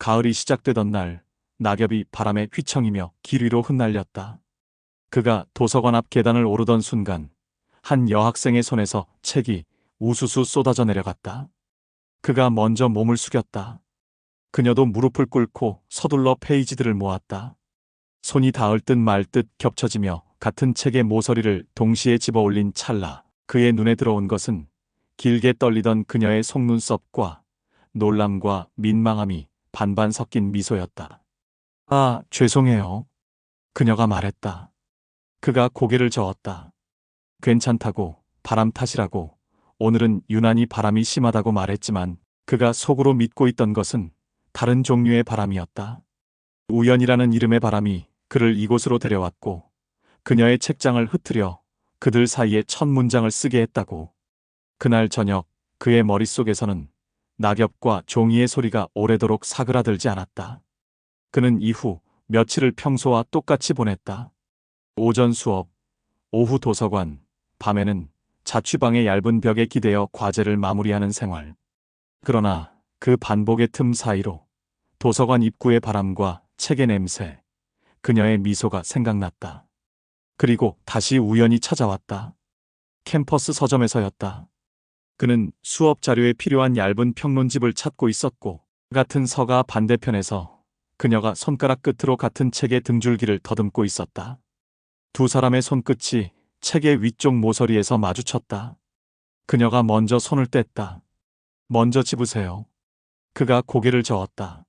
가을이 시작되던 날, 낙엽이 바람에 휘청이며 길 위로 흩날렸다. 그가 도서관 앞 계단을 오르던 순간 한 여학생의 손에서 책이 우수수 쏟아져 내려갔다. 그가 먼저 몸을 숙였다. 그녀도 무릎을 꿇고 서둘러 페이지들을 모았다. 손이 닿을 듯 말 듯 겹쳐지며 같은 책의 모서리를 동시에 집어 올린 찰나 그의 눈에 들어온 것은 길게 떨리던 그녀의 속눈썹과 놀람과 민망함이 반반 섞인 미소였다. 아, 죄송해요. 그녀가 말했다. 그가 고개를 저었다. 괜찮다고, 바람 탓이라고, 오늘은 유난히 바람이 심하다고 말했지만 그가 속으로 믿고 있던 것은 다른 종류의 바람이었다. 우연이라는 이름의 바람이 그를 이곳으로 데려왔고 그녀의 책장을 흩트려 그들 사이에 첫 문장을 쓰게 했다고. 그날 저녁 그의 머릿속에서는 낙엽과 종이의 소리가 오래도록 사그라들지 않았다. 그는 이후 며칠을 평소와 똑같이 보냈다. 오전 수업, 오후 도서관, 밤에는 자취방의 얇은 벽에 기대어 과제를 마무리하는 생활. 그러나 그 반복의 틈 사이로 도서관 입구의 바람과 책의 냄새, 그녀의 미소가 생각났다. 그리고 다시 우연히 찾아왔다. 캠퍼스 서점에서였다. 그는 수업 자료에 필요한 얇은 평론집을 찾고 있었고 같은 서가 반대편에서 그녀가 손가락 끝으로 같은 책의 등줄기를 더듬고 있었다. 두 사람의 손끝이 책의 위쪽 모서리에서 마주쳤다. 그녀가 먼저 손을 뗐다. 먼저 집으세요. 그가 고개를 저었다.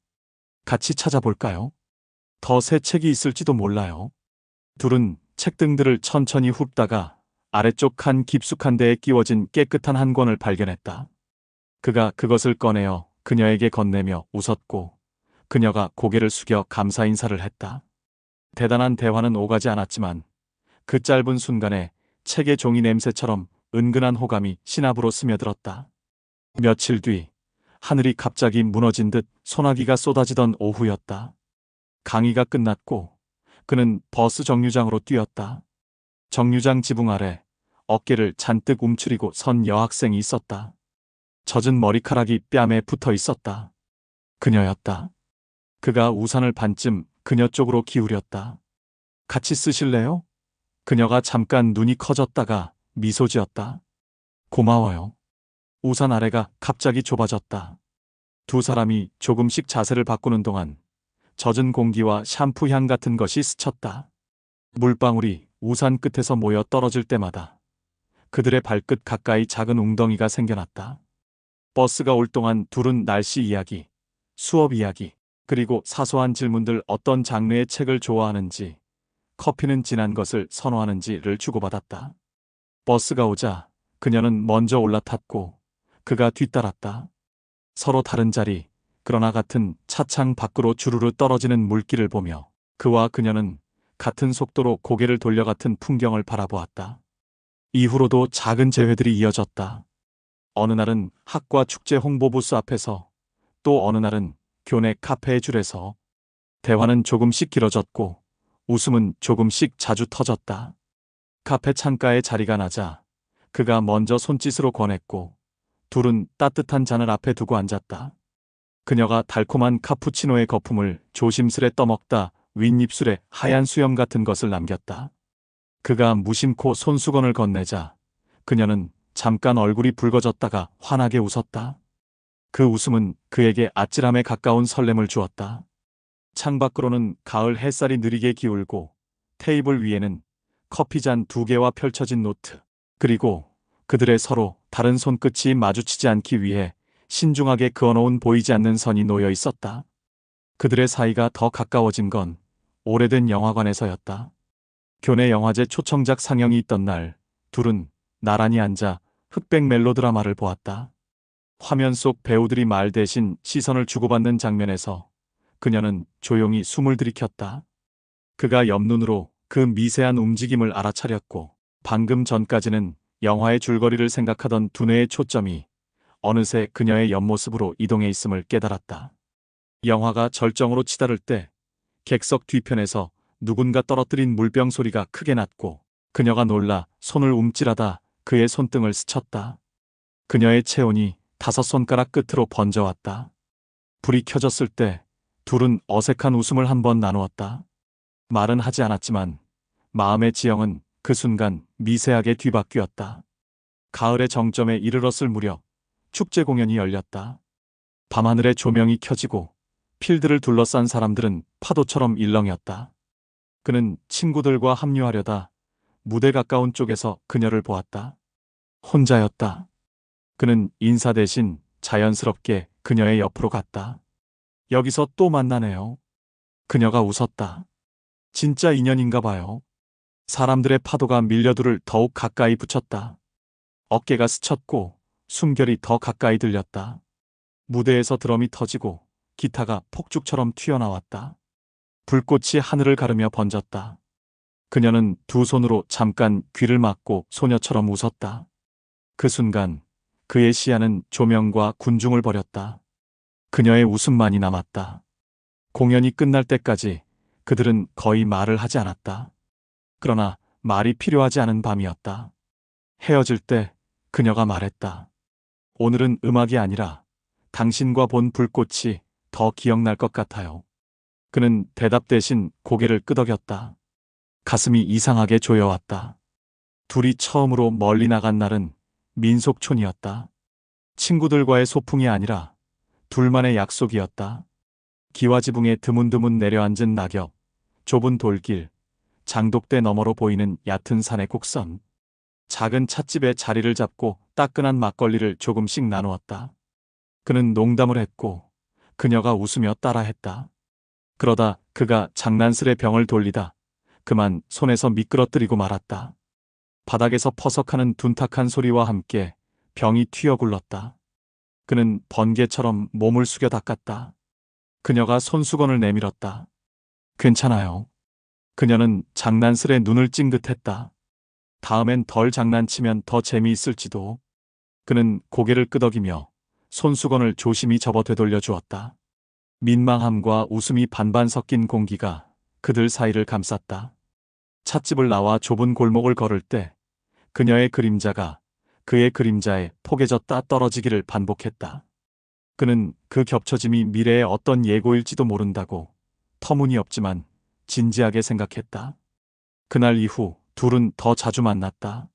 같이 찾아볼까요? 더 새 책이 있을지도 몰라요. 둘은 책등들을 천천히 훑다가 아래쪽 칸 깊숙한 데에 끼워진 깨끗한 한 권을 발견했다. 그가 그것을 꺼내어 그녀에게 건네며 웃었고 그녀가 고개를 숙여 감사 인사를 했다. 대단한 대화는 오가지 않았지만 그 짧은 순간에 책의 종이 냄새처럼 은근한 호감이 신압으로 스며들었다. 며칠 뒤 하늘이 갑자기 무너진 듯 소나기가 쏟아지던 오후였다. 강의가 끝났고 그는 버스 정류장으로 뛰었다. 정류장 지붕 아래 어깨를 잔뜩 움츠리고 선 여학생이 있었다. 젖은 머리카락이 뺨에 붙어 있었다. 그녀였다. 그가 우산을 반쯤 그녀 쪽으로 기울였다. 같이 쓰실래요? 그녀가 잠깐 눈이 커졌다가 미소 지었다. 고마워요. 우산 아래가 갑자기 좁아졌다. 두 사람이 조금씩 자세를 바꾸는 동안 젖은 공기와 샴푸 향 같은 것이 스쳤다. 물방울이 우산 끝에서 모여 떨어질 때마다 그들의 발끝 가까이 작은 웅덩이가 생겨났다. 버스가 올 동안 둘은 날씨 이야기, 수업 이야기, 그리고 사소한 질문들 어떤 장르의 책을 좋아하는지, 커피는 진한 것을 선호하는지를 주고받았다. 버스가 오자 그녀는 먼저 올라탔고 그가 뒤따랐다. 서로 다른 자리, 그러나 같은 차창 밖으로 주르르 떨어지는 물길을 보며 그와 그녀는 같은 속도로 고개를 돌려 같은 풍경을 바라보았다. 이후로도 작은 재회들이 이어졌다. 어느 날은 학과 축제 홍보부스 앞에서, 또 어느 날은 교내 카페의 줄에서. 대화는 조금씩 길어졌고 웃음은 조금씩 자주 터졌다. 카페 창가에 자리가 나자 그가 먼저 손짓으로 권했고 둘은 따뜻한 잔을 앞에 두고 앉았다. 그녀가 달콤한 카푸치노의 거품을 조심스레 떠먹다 윗입술에 하얀 수염 같은 것을 남겼다. 그가 무심코 손수건을 건네자 그녀는 잠깐 얼굴이 붉어졌다가 환하게 웃었다. 그 웃음은 그에게 아찔함에 가까운 설렘을 주었다. 창밖으로는 가을 햇살이 느리게 기울고 테이블 위에는 커피잔 2개와 펼쳐진 노트, 그리고 그들의 서로 다른 손끝이 마주치지 않기 위해 신중하게 그어놓은 보이지 않는 선이 놓여 있었다. 그들의 사이가 더 가까워진 건 오래된 영화관에서였다. 교내 영화제 초청작 상영이 있던 날, 둘은 나란히 앉아 흑백 멜로드라마를 보았다. 화면 속 배우들이 말 대신 시선을 주고받는 장면에서 그녀는 조용히 숨을 들이켰다. 그가 옆눈으로 그 미세한 움직임을 알아차렸고 방금 전까지는 영화의 줄거리를 생각하던 두뇌의 초점이 어느새 그녀의 옆모습으로 이동해 있음을 깨달았다. 영화가 절정으로 치달을 때 객석 뒤편에서 누군가 떨어뜨린 물병 소리가 크게 났고 그녀가 놀라 손을 움찔하다 그의 손등을 스쳤다. 그녀의 체온이 5 손가락 끝으로 번져왔다. 불이 켜졌을 때 둘은 어색한 웃음을 한 번 나누었다. 말은 하지 않았지만 마음의 지형은 그 순간 미세하게 뒤바뀌었다. 가을의 정점에 이르렀을 무렵 축제 공연이 열렸다. 밤하늘에 조명이 켜지고 필드를 둘러싼 사람들은 파도처럼 일렁였다. 그는 친구들과 합류하려다 무대 가까운 쪽에서 그녀를 보았다. 혼자였다. 그는 인사 대신 자연스럽게 그녀의 옆으로 갔다. 여기서 또 만나네요. 그녀가 웃었다. 진짜 인연인가 봐요. 사람들의 파도가 밀려들을 더욱 가까이 붙였다. 어깨가 스쳤고 숨결이 더 가까이 들렸다. 무대에서 드럼이 터지고 기타가 폭죽처럼 튀어나왔다. 불꽃이 하늘을 가르며 번졌다. 그녀는 두 손으로 잠깐 귀를 막고 소녀처럼 웃었다. 그 순간 그의 시야는 조명과 군중을 버렸다. 그녀의 웃음만이 남았다. 공연이 끝날 때까지 그들은 거의 말을 하지 않았다. 그러나 말이 필요하지 않은 밤이었다. 헤어질 때 그녀가 말했다. 오늘은 음악이 아니라 당신과 본 불꽃이 더 기억날 것 같아요. 그는 대답 대신 고개를 끄덕였다. 가슴이 이상하게 조여왔다. 둘이 처음으로 멀리 나간 날은 민속촌이었다. 친구들과의 소풍이 아니라 둘만의 약속이었다. 기와지붕에 드문드문 내려앉은 낙엽, 좁은 돌길, 장독대 너머로 보이는 얕은 산의 곡선. 작은 찻집에 자리를 잡고 따끈한 막걸리를 조금씩 나누었다. 그는 농담을 했고 그녀가 웃으며 따라했다. 그러다 그가 장난스레 병을 돌리다 그만 손에서 미끄러뜨리고 말았다. 바닥에서 퍼석하는 둔탁한 소리와 함께 병이 튀어굴렀다. 그는 번개처럼 몸을 숙여 닦았다. 그녀가 손수건을 내밀었다. 괜찮아요. 그녀는 장난스레 눈을 찡긋했다. 다음엔 덜 장난치면 더 재미있을지도. 그는 고개를 끄덕이며 손수건을 조심히 접어 되돌려 주었다. 민망함과 웃음이 반반 섞인 공기가 그들 사이를 감쌌다. 찻집을 나와 좁은 골목을 걸을 때 그녀의 그림자가 그의 그림자에 포개졌다 떨어지기를 반복했다. 그는 그 겹쳐짐이 미래의 어떤 예고일지도 모른다고 터무니없지만 진지하게 생각했다. 그날 이후 둘은 더 자주 만났다.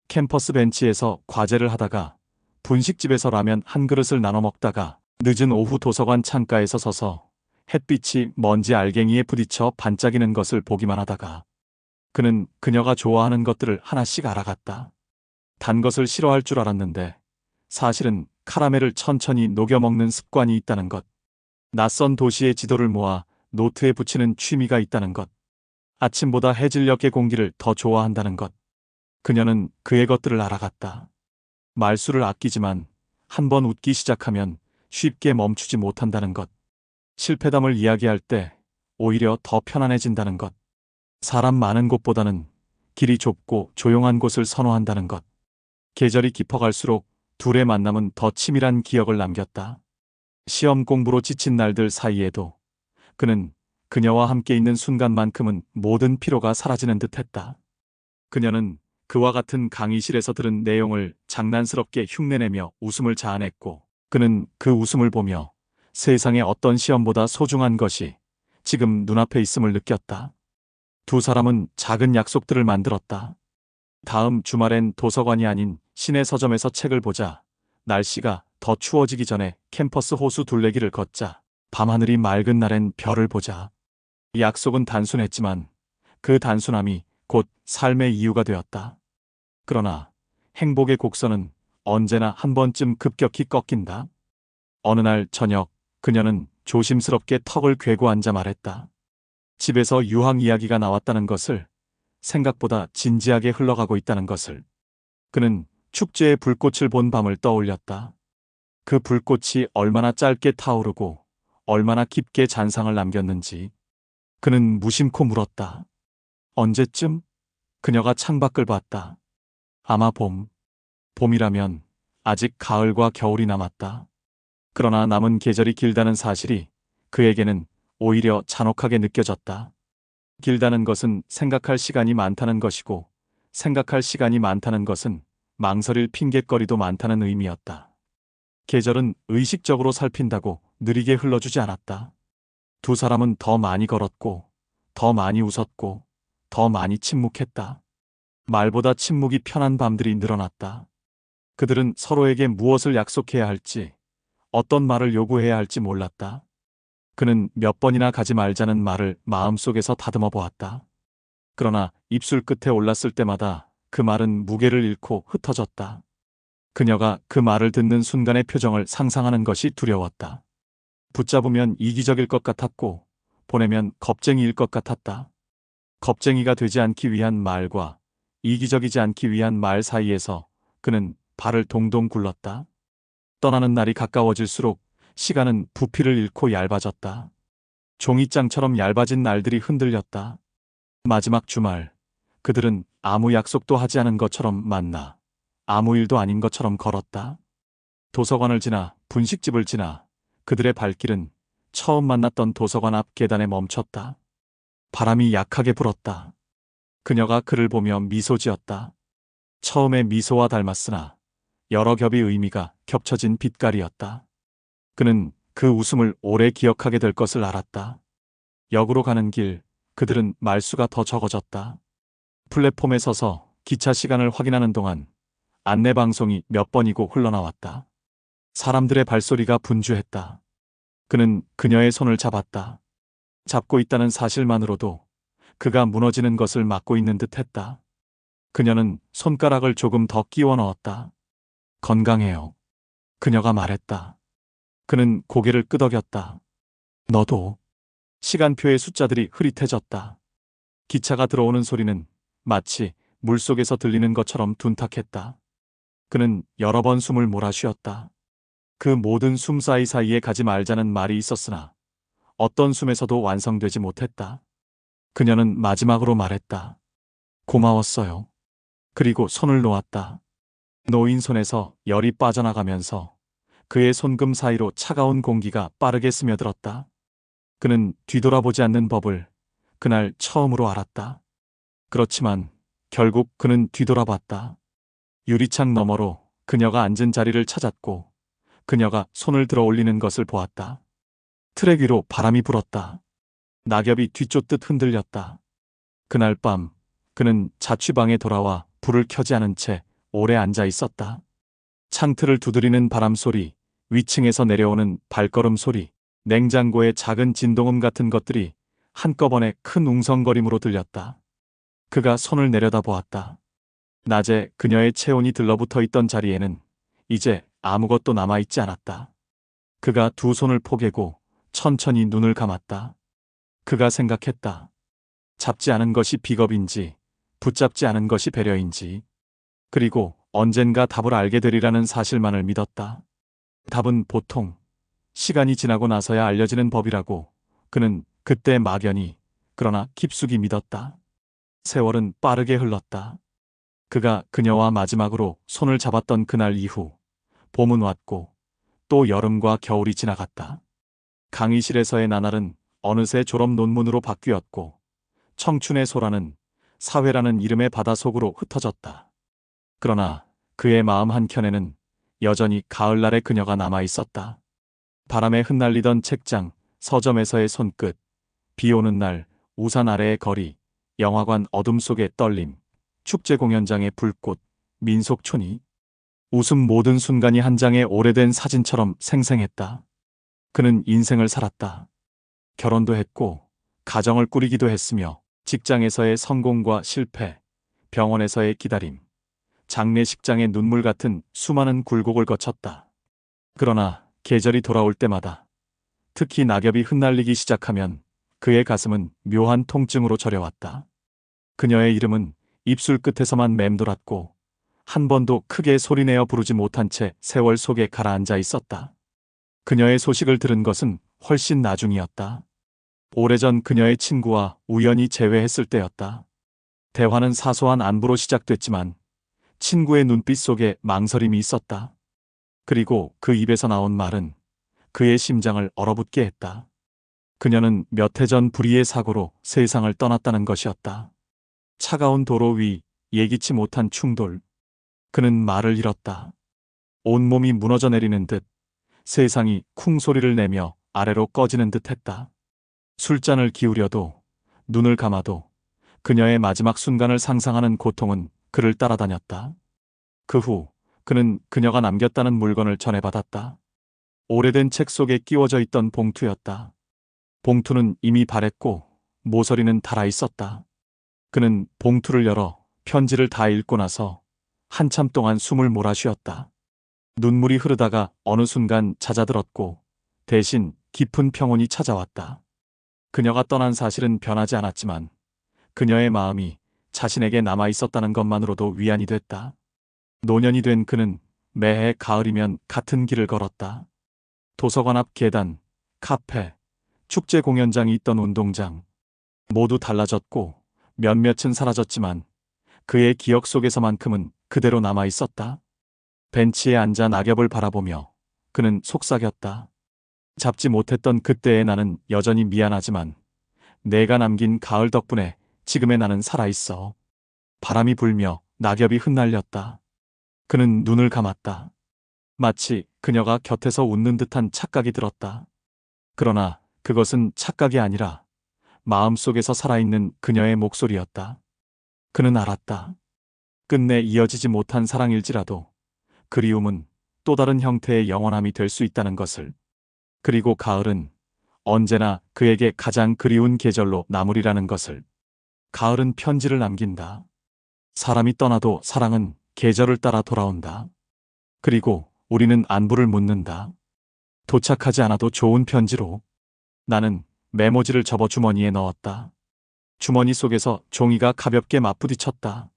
캠퍼스 벤치에서 과제를 하다가 분식집에서 라면 한 그릇을 나눠 먹다가 늦은 오후 도서관 창가에서 서서 햇빛이 먼지 알갱이에 부딪혀 반짝이는 것을 보기만 하다가 그는 그녀가 좋아하는 것들을 하나씩 알아갔다. 단 것을 싫어할 줄 알았는데 사실은 카라멜을 천천히 녹여 먹는 습관이 있다는 것. 낯선 도시의 지도를 모아 노트에 붙이는 취미가 있다는 것. 아침보다 해질녘의 공기를 더 좋아한다는 것. 그녀는 그의 것들을 알아갔다. 말수를 아끼지만 한 번 웃기 시작하면 쉽게 멈추지 못한다는 것. 실패담을 이야기할 때 오히려 더 편안해진다는 것. 사람 많은 곳보다는 길이 좁고 조용한 곳을 선호한다는 것. 계절이 깊어갈수록 둘의 만남은 더 치밀한 기억을 남겼다. 시험 공부로 지친 날들 사이에도 그는 그녀와 함께 있는 순간만큼은 모든 피로가 사라지는 듯했다. 그녀는 그와 같은 강의실에서 들은 내용을 장난스럽게 흉내내며 웃음을 자아냈고 그는 그 웃음을 보며 세상의 어떤 시험보다 소중한 것이 지금 눈앞에 있음을 느꼈다. 두 사람은 작은 약속들을 만들었다. 다음 주말엔 도서관이 아닌 시내 서점에서 책을 보자. 날씨가 더 추워지기 전에 캠퍼스 호수 둘레길을 걷자. 밤하늘이 맑은 날엔 별을 보자. 이 약속은 단순했지만 그 단순함이 곧 삶의 이유가 되었다. 그러나 행복의 곡선은 언제나 한 번쯤 급격히 꺾인다. 어느 날 저녁 그녀는 조심스럽게 턱을 괴고 앉아 말했다. 집에서 유학 이야기가 나왔다는 것을, 생각보다 진지하게 흘러가고 있다는 것을. 그는 축제의 불꽃을 본 밤을 떠올렸다. 그 불꽃이 얼마나 짧게 타오르고 얼마나 깊게 잔상을 남겼는지. 그는 무심코 물었다. 언제쯤? 그녀가 창밖을 봤다. 아마 봄. 봄이라면 아직 가을과 겨울이 남았다. 그러나 남은 계절이 길다는 사실이 그에게는 오히려 잔혹하게 느껴졌다. 길다는 것은 생각할 시간이 많다는 것이고 생각할 시간이 많다는 것은 망설일 핑곗거리도 많다는 의미였다. 계절은 의식적으로 살핀다고 느리게 흘러주지 않았다. 두 사람은 더 많이 걸었고, 더 많이 웃었고, 더 많이 침묵했다. 말보다 침묵이 편한 밤들이 늘어났다. 그들은 서로에게 무엇을 약속해야 할지, 어떤 말을 요구해야 할지 몰랐다. 그는 몇 번이나 가지 말자는 말을 마음속에서 다듬어 보았다. 그러나 입술 끝에 올랐을 때마다 그 말은 무게를 잃고 흩어졌다. 그녀가 그 말을 듣는 순간의 표정을 상상하는 것이 두려웠다. 붙잡으면 이기적일 것 같았고, 보내면 겁쟁이일 것 같았다. 겁쟁이가 되지 않기 위한 말과 이기적이지 않기 위한 말 사이에서 그는 발을 동동 굴렀다. 떠나는 날이 가까워질수록 시간은 부피를 잃고 얇아졌다. 종이장처럼 얇아진 날들이 흔들렸다. 마지막 주말, 그들은 아무 약속도 하지 않은 것처럼 만나 아무 일도 아닌 것처럼 걸었다. 도서관을 지나 분식집을 지나 그들의 발길은 처음 만났던 도서관 앞 계단에 멈췄다. 바람이 약하게 불었다. 그녀가 그를 보며 미소 지었다. 처음에 미소와 닮았으나 여러 겹의 의미가 겹쳐진 빛깔이었다. 그는 그 웃음을 오래 기억하게 될 것을 알았다. 역으로 가는 길, 그들은 말수가 더 적어졌다. 플랫폼에 서서 기차 시간을 확인하는 동안 안내방송이 몇 번이고 흘러나왔다. 사람들의 발소리가 분주했다. 그는 그녀의 손을 잡았다. 잡고 있다는 사실만으로도 그가 무너지는 것을 막고 있는 듯 했다. 그녀는 손가락을 조금 더 끼워 넣었다. 건강해요. 그녀가 말했다. 그는 고개를 끄덕였다. 너도. 시간표의 숫자들이 흐릿해졌다. 기차가 들어오는 소리는 마치 물속에서 들리는 것처럼 둔탁했다. 그는 여러 번 숨을 몰아쉬었다. 그 모든 숨 사이사이에 가지 말자는 말이 있었으나 어떤 숨에서도 완성되지 못했다. 그녀는 마지막으로 말했다. 고마웠어요. 그리고 손을 놓았다. 놓인 손에서 열이 빠져나가면서 그의 손금 사이로 차가운 공기가 빠르게 스며들었다. 그는 뒤돌아보지 않는 법을 그날 처음으로 알았다. 그렇지만 결국 그는 뒤돌아봤다. 유리창 너머로 그녀가 앉은 자리를 찾았고 그녀가 손을 들어 올리는 것을 보았다. 트랙 위로 바람이 불었다. 낙엽이 뒤쫓듯 흔들렸다. 그날 밤 그는 자취방에 돌아와 불을 켜지 않은 채 오래 앉아 있었다. 창틀을 두드리는 바람 소리, 위층에서 내려오는 발걸음 소리, 냉장고의 작은 진동음 같은 것들이 한꺼번에 큰 웅성거림으로 들렸다. 그가 손을 내려다보았다. 낮에 그녀의 체온이 들러붙어 있던 자리에는 이제 아무것도 남아있지 않았다. 그가 두 손을 포개고 천천히 눈을 감았다. 그가 생각했다. 잡지 않은 것이 비겁인지, 붙잡지 않은 것이 배려인지, 그리고 언젠가 답을 알게 되리라는 사실만을 믿었다. 답은 보통 시간이 지나고 나서야 알려지는 법이라고 그는 그때 막연히 그러나 깊숙이 믿었다. 세월은 빠르게 흘렀다. 그가 그녀와 마지막으로 손을 잡았던 그날 이후 봄은 왔고 또 여름과 겨울이 지나갔다. 강의실에서의 나날은 어느새 졸업 논문으로 바뀌었고 청춘의 소라는 사회라는 이름의 바다 속으로 흩어졌다. 그러나 그의 마음 한켠에는 여전히 가을날의 그녀가 남아 있었다. 바람에 흩날리던 책장, 서점에서의 손끝, 비 오는 날, 우산 아래의 거리, 영화관 어둠 속의 떨림, 축제 공연장의 불꽃, 민속촌이 웃음 모든 순간이 한 장의 오래된 사진처럼 생생했다. 그는 인생을 살았다. 결혼도 했고, 가정을 꾸리기도 했으며, 직장에서의 성공과 실패, 병원에서의 기다림, 장례식장의 눈물 같은 수많은 굴곡을 거쳤다. 그러나 계절이 돌아올 때마다, 특히 낙엽이 흩날리기 시작하면 그의 가슴은 묘한 통증으로 저려왔다. 그녀의 이름은 입술 끝에서만 맴돌았고 한 번도 크게 소리내어 부르지 못한 채 세월 속에 가라앉아 있었다. 그녀의 소식을 들은 것은 훨씬 나중이었다. 오래전 그녀의 친구와 우연히 재회했을 때였다. 대화는 사소한 안부로 시작됐지만 친구의 눈빛 속에 망설임이 있었다. 그리고 그 입에서 나온 말은 그의 심장을 얼어붙게 했다. 그녀는 몇 해 전 불의의 사고로 세상을 떠났다는 것이었다. 차가운 도로 위, 예기치 못한 충돌. 그는 말을 잃었다. 온몸이 무너져 내리는 듯 세상이 쿵 소리를 내며 아래로 꺼지는 듯 했다. 술잔을 기울여도 눈을 감아도 그녀의 마지막 순간을 상상하는 고통은 그를 따라다녔다. 그 후 그는 그녀가 남겼다는 물건을 전해받았다. 오래된 책 속에 끼워져 있던 봉투였다. 봉투는 이미 바랬고 모서리는 닳아 있었다. 그는 봉투를 열어 편지를 다 읽고 나서 한참 동안 숨을 몰아쉬었다. 눈물이 흐르다가 어느 순간 잦아들었고 대신 깊은 평온이 찾아왔다. 그녀가 떠난 사실은 변하지 않았지만 그녀의 마음이 자신에게 남아 있었다는 것만으로도 위안이 됐다. 노년이 된 그는 매해 가을이면 같은 길을 걸었다. 도서관 앞 계단, 카페, 축제 공연장이 있던 운동장. 모두 달라졌고 몇몇은 사라졌지만 그의 기억 속에서만큼은 그대로 남아 있었다. 벤치에 앉아 낙엽을 바라보며 그는 속삭였다. 잡지 못했던 그때의 나는 여전히 미안하지만 내가 남긴 가을 덕분에 지금의 나는 살아있어. 바람이 불며 낙엽이 흩날렸다. 그는 눈을 감았다. 마치 그녀가 곁에서 웃는 듯한 착각이 들었다. 그러나 그것은 착각이 아니라 마음속에서 살아있는 그녀의 목소리였다. 그는 알았다. 끝내 이어지지 못한 사랑일지라도 그리움은 또 다른 형태의 영원함이 될 수 있다는 것을. 그리고 가을은 언제나 그에게 가장 그리운 계절로 남으리라는 것을. 가을은 편지를 남긴다. 사람이 떠나도 사랑은 계절을 따라 돌아온다. 그리고 우리는 안부를 묻는다. 도착하지 않아도 좋은 편지로. 나는 메모지를 접어 주머니에 넣었다. 주머니 속에서 종이가 가볍게 맞부딪혔다.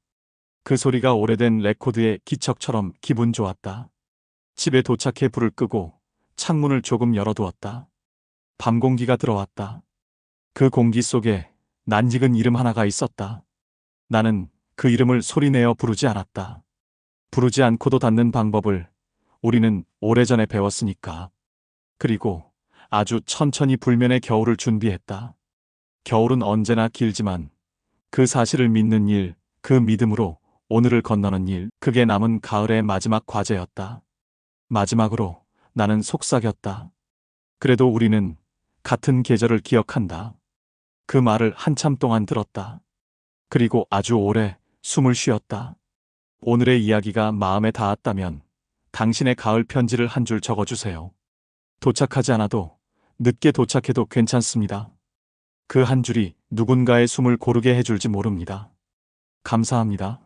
그 소리가 오래된 레코드의 기척처럼 기분 좋았다. 집에 도착해 불을 끄고 창문을 조금 열어두었다. 밤 공기가 들어왔다. 그 공기 속에 낯익은 이름 하나가 있었다. 나는 그 이름을 소리내어 부르지 않았다. 부르지 않고도 닿는 방법을 우리는 오래전에 배웠으니까. 그리고 아주 천천히 불면의 겨울을 준비했다. 겨울은 언제나 길지만 그 사실을 믿는 일, 그 믿음으로 오늘을 건너는 일, 그게 남은 가을의 마지막 과제였다. 마지막으로 나는 속삭였다. 그래도 우리는 같은 계절을 기억한다. 그 말을 한참 동안 들었다. 그리고 아주 오래 숨을 쉬었다. 오늘의 이야기가 마음에 닿았다면 당신의 가을 편지를 한 줄 적어주세요. 도착하지 않아도 늦게 도착해도 괜찮습니다. 그 한 줄이 누군가의 숨을 고르게 해줄지 모릅니다. 감사합니다.